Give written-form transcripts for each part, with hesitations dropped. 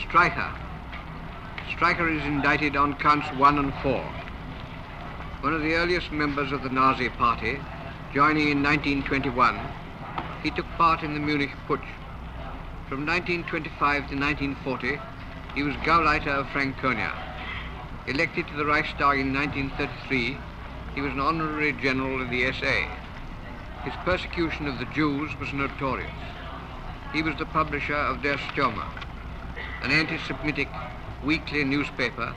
Streicher. Streicher is indicted on counts 1 and 4. One of the earliest members of the Nazi Party, joining in 1921, he took part in the Munich Putsch. From 1925 to 1940, he was Gauleiter of Franconia. Elected to the Reichstag in 1933, he was an honorary general in the SA. His persecution of the Jews was notorious. He was the publisher of Der Stürmer, an anti-Semitic weekly newspaper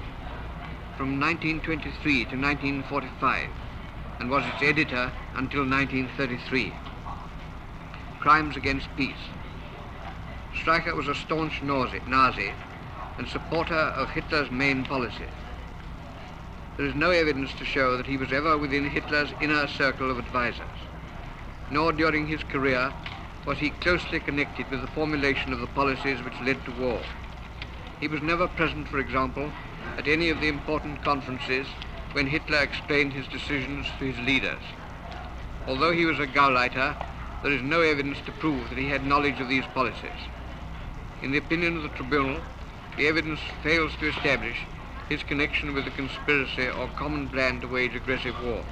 from 1923 to 1945, and was its editor until 1933. Crimes against peace. Streicher was a staunch Nazi and supporter of Hitler's main policies. There is no evidence to show that he was ever within Hitler's inner circle of advisors, nor during his career was he closely connected with the formulation of the policies which led to war. He was never present, for example, at any of the important conferences when Hitler explained his decisions to his leaders. Although he was a Gauleiter, there is no evidence to prove that he had knowledge of these policies. In the opinion of the tribunal, the evidence fails to establish his connection with the conspiracy or common plan to wage aggressive war,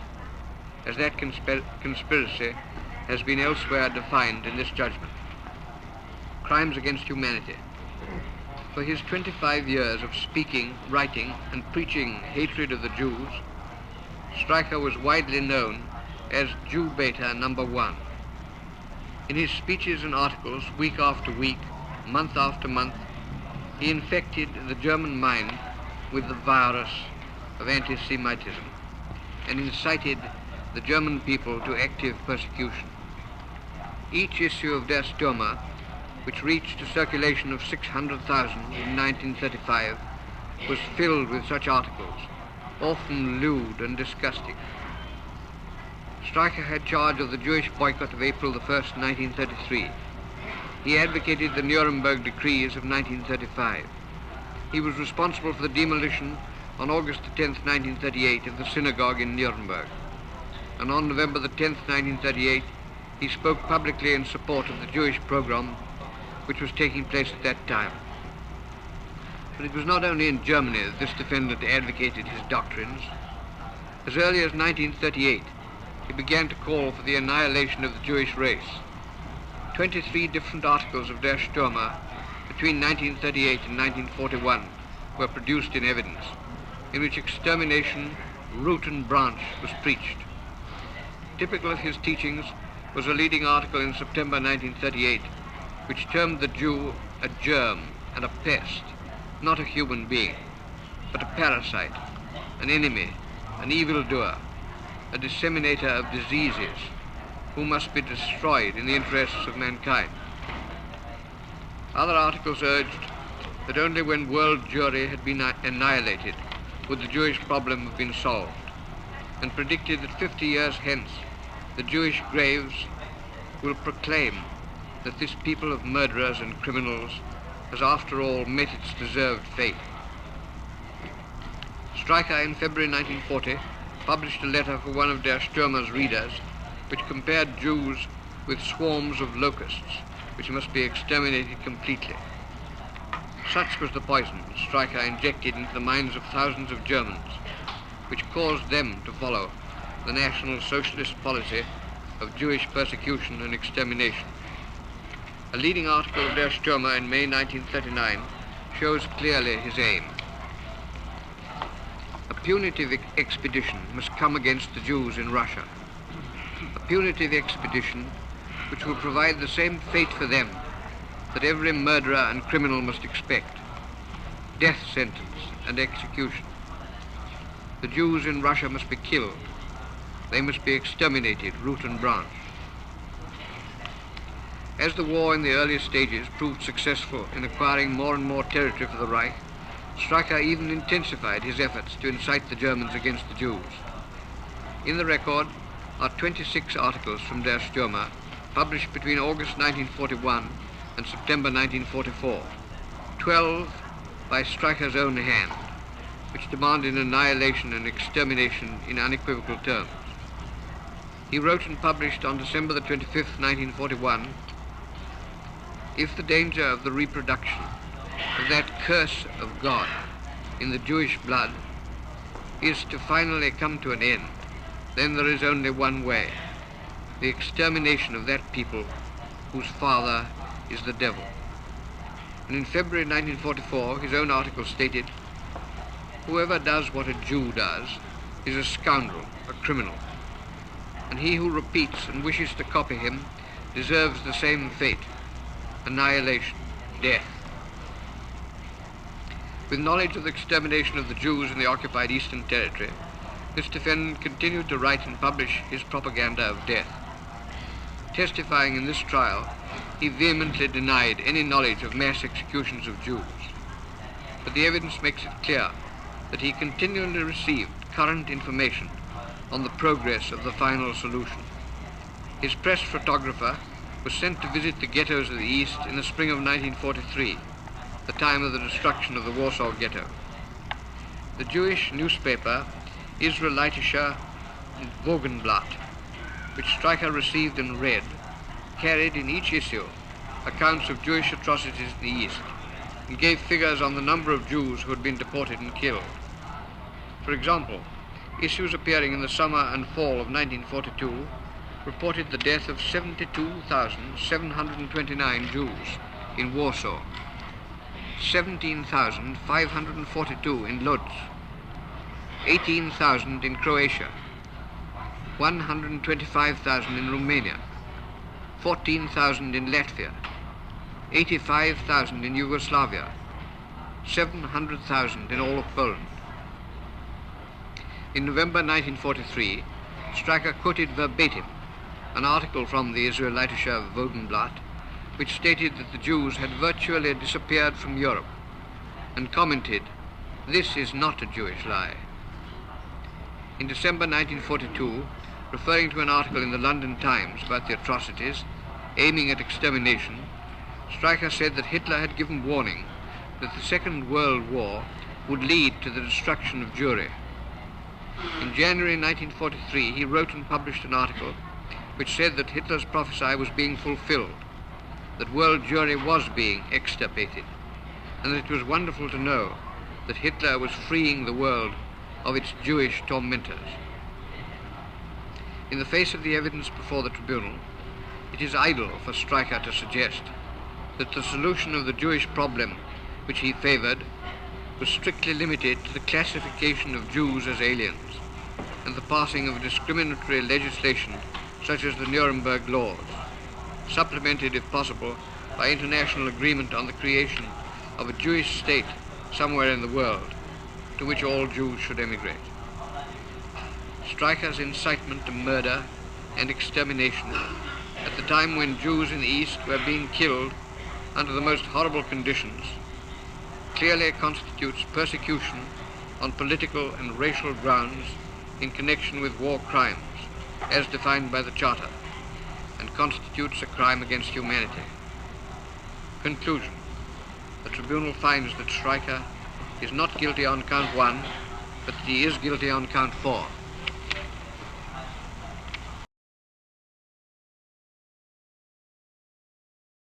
as that conspiracy has been elsewhere defined in this judgment. Crimes against humanity. For his 25 years of speaking, writing, and preaching hatred of the Jews, Streicher was widely known as Jew Beta number 1. In his speeches and articles, week after week, month after month, he infected the German mind with the virus of anti-Semitism and incited the German people to active persecution. Each issue of Der Stürmer, which reached a circulation of 600,000 in 1935, was filled with such articles, often lewd and disgusting. Streicher had charge of the Jewish boycott of April 1st, 1933. He advocated the Nuremberg decrees of 1935. He was responsible for the demolition on August 10th, 1938, of the synagogue in Nuremberg. And on November 10th, 1938, he spoke publicly in support of the Jewish pogrom which was taking place at that time. But it was not only in Germany that this defendant advocated his doctrines. As early as 1938, he began to call for the annihilation of the Jewish race. 23 different articles of Der Stürmer between 1938 and 1941 were produced in evidence, in which extermination, root and branch, was preached. Typical of his teachings was a leading article in September 1938, which termed the Jew a germ and a pest, not a human being, but a parasite, an enemy, an evildoer, a disseminator of diseases, who must be destroyed in the interests of mankind. Other articles urged that only when world Jewry had been annihilated would the Jewish problem have been solved, and predicted that 50 years hence the Jewish graves will proclaim that this people of murderers and criminals has after all met its deserved fate. Streicher in February 1940 published a letter for one of Der Stürmer's readers which compared Jews with swarms of locusts which must be exterminated completely. Such was the poison Streicher injected into the minds of thousands of Germans, which caused them to follow the National Socialist policy of Jewish persecution and extermination. A leading article of Der Stürmer in May 1939 shows clearly his aim. A punitive expedition must come against the Jews in Russia. A punitive expedition which will provide the same fate for them that every murderer and criminal must expect: death sentence and execution. The Jews in Russia must be killed. They must be exterminated, root and branch. As the war in the earlier stages proved successful in acquiring more and more territory for the Reich, Streicher even intensified his efforts to incite the Germans against the Jews. In the record are 26 articles from Der Stürmer, published between August 1941 and September 1944, 12 by Streicher's own hand, which demanded annihilation and extermination in unequivocal terms. He wrote and published on December the 25th, 1941, "If the danger of the reproduction, of that curse of God in the Jewish blood is to finally come to an end, then there is only one way: the extermination of that people whose father is the devil. And in February 1944, his own article stated, "Whoever does what a Jew does is a scoundrel, a criminal, and he who repeats and wishes to copy him deserves the same fate: annihilation, death." With knowledge of the extermination of the Jews in the occupied Eastern Territory, this defendant continued to write and publish his propaganda of death. Testifying in this trial, he vehemently denied any knowledge of mass executions of Jews. But the evidence makes it clear that he continually received current information on the progress of the final solution. His press photographer was sent to visit the ghettos of the East in the spring of 1943, the time of the destruction of the Warsaw Ghetto. The Jewish newspaper Israelitischer Wogenblatt, which Streicher received and read, carried in each issue accounts of Jewish atrocities in the East and gave figures on the number of Jews who had been deported and killed. For example, issues appearing in the summer and fall of 1942 reported the death of 72,729 Jews in Warsaw, 17,542 in Lodz, 18,000 in Croatia, 125,000 in Romania, 14,000 in Latvia, 85,000 in Yugoslavia, 700,000 in all of Poland. In November 1943, Streicher quoted verbatim an article from the Israelitischer Wogenblatt, which stated that the Jews had virtually disappeared from Europe, and commented, "This is not a Jewish lie." In December 1942, referring to an article in the London Times about the atrocities aiming at extermination, Streicher said that Hitler had given warning that the Second World War would lead to the destruction of Jewry. In January 1943, he wrote and published an article which said that Hitler's prophecy was being fulfilled, that world Jewry was being extirpated, and that it was wonderful to know that Hitler was freeing the world of its Jewish tormentors. In the face of the evidence before the tribunal, it is idle for Streicher to suggest that the solution of the Jewish problem which he favored was strictly limited to the classification of Jews as aliens and the passing of discriminatory legislation such as the Nuremberg laws, supplemented if possible by international agreement on the creation of a Jewish state somewhere in the world to which all Jews should emigrate. Streicher's incitement to murder and extermination at the time when Jews in the East were being killed under the most horrible conditions clearly constitutes persecution on political and racial grounds in connection with war crimes as defined by the Charter, and constitutes a crime against humanity. Conclusion: the tribunal finds that Streicher is not guilty on count 1, but that he is guilty on count 4.